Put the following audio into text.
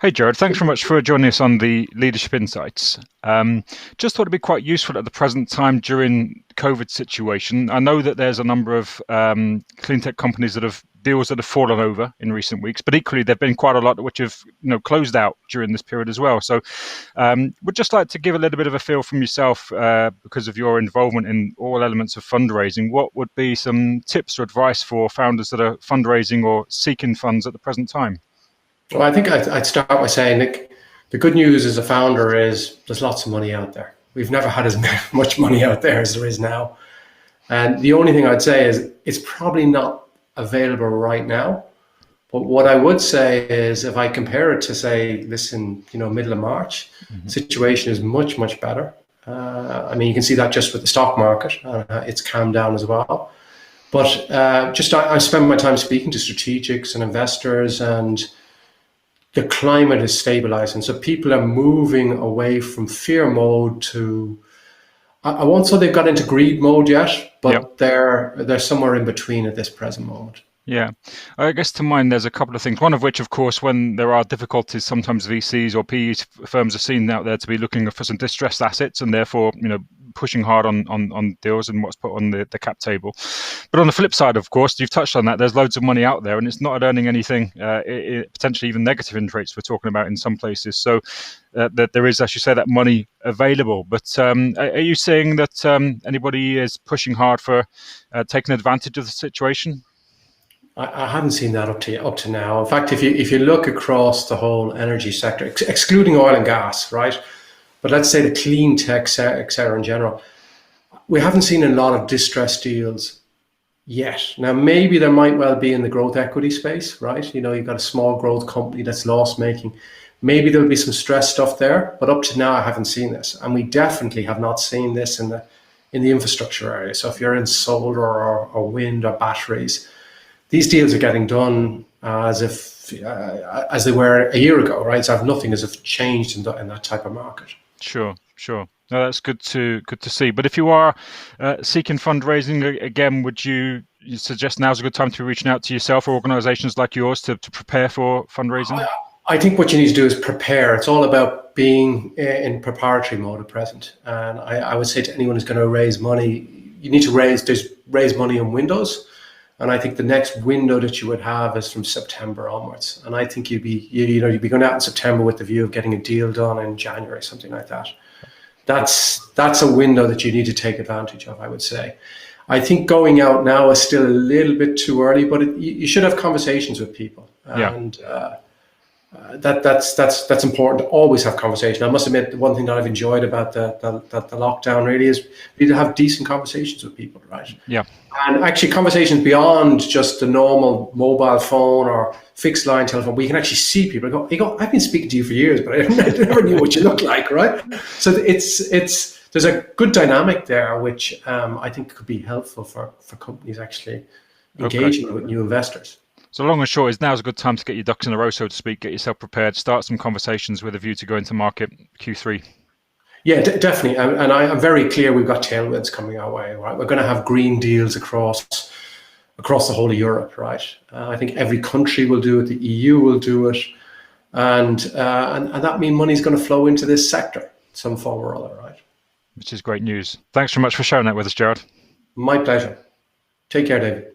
Hey, Jared, thanks very much for joining us on the Leadership Insights. Just thought it'd be quite useful at the present time during COVID situation. I know that there's a number of clean tech companies that have deals that have fallen over in recent weeks, but equally there've been quite a lot which have closed out during this period as well. So, would just like to give a little bit of a feel from yourself because of your involvement in all elements of fundraising. What would be some tips or advice for founders that are fundraising or seeking funds at the present time? Well, I think I'd start by saying, Nick, the good news as a founder is there's lots of money out there. We've never had as much money out there as there is now. And the only thing I'd say is it's probably not available right now. But what I would say is if I compare it to, say, middle of March, the situation is much, much better. I mean, you can see that just with the stock market. It's calmed down as well. But I spend my time speaking to strategics and investors, and the climate is stabilizing. So people are moving away from fear mode to, I won't say they've got into greed mode yet, but Yep. they're somewhere in between at this present moment. Yeah, I guess to mind there's a couple of things. One of which, of course, when there are difficulties, sometimes VCs or PE firms are seen out there to be looking for some distressed assets and therefore, pushing hard on deals and what's put on the cap table. But on the flip side, of course, you've touched on that. There's loads of money out there, and it's not earning anything. Potentially even negative interest rates we're talking about in some places. So that there is, as you say, that money available. But are you seeing that anybody is pushing hard for taking advantage of the situation? I haven't seen that up to now. In fact, if you look across the whole energy sector, excluding oil and gas, right? But let's say the clean tech sector in general, we haven't seen a lot of distressed deals yet. Now, maybe there might well be in the growth equity space, right? You've got a small growth company that's loss making. Maybe there'll be some stress stuff there, but up to now, I haven't seen this, and we definitely have not seen this in the infrastructure area. So if you're in solar or wind or batteries, these deals are getting done as they were a year ago, right? So nothing has changed in that type of market. Sure. No, that's good to see. But if you are seeking fundraising again, would you suggest now's a good time to be reaching out to yourself or organisations like yours to prepare for fundraising? I think what you need to do is prepare. It's all about being in preparatory mode at present. And I would say to anyone who's going to raise money, you need to raise money in windows. And I think the next window that you would have is from September onwards. And I think you'd be going out in September with the view of getting a deal done in January, something like that. That's a window that you need to take advantage of, I would say. I think going out now is still a little bit too early, but you should have conversations with people. And that's important to always have conversation. I must admit, the one thing that I've enjoyed about the lockdown really is you need to have decent conversations with people, right? Yeah. And actually conversations beyond just the normal mobile phone or fixed line telephone, we can actually see people. You go, I've been speaking to you for years, but I never knew what you look like, right? So there's a good dynamic there, which I think could be helpful for companies actually engaging with new investors. So long and short is now's a good time to get your ducks in a row, so to speak, get yourself prepared, start some conversations with a view to go into market Q3. Yeah, definitely. And I'm very clear we've got tailwinds coming our way, right? We're going to have green deals across the whole of Europe, right? I think every country will do it. The EU will do it. And that means money's going to flow into this sector, some form or other, right? Which is great news. Thanks very much for sharing that with us, Jared. My pleasure. Take care, David.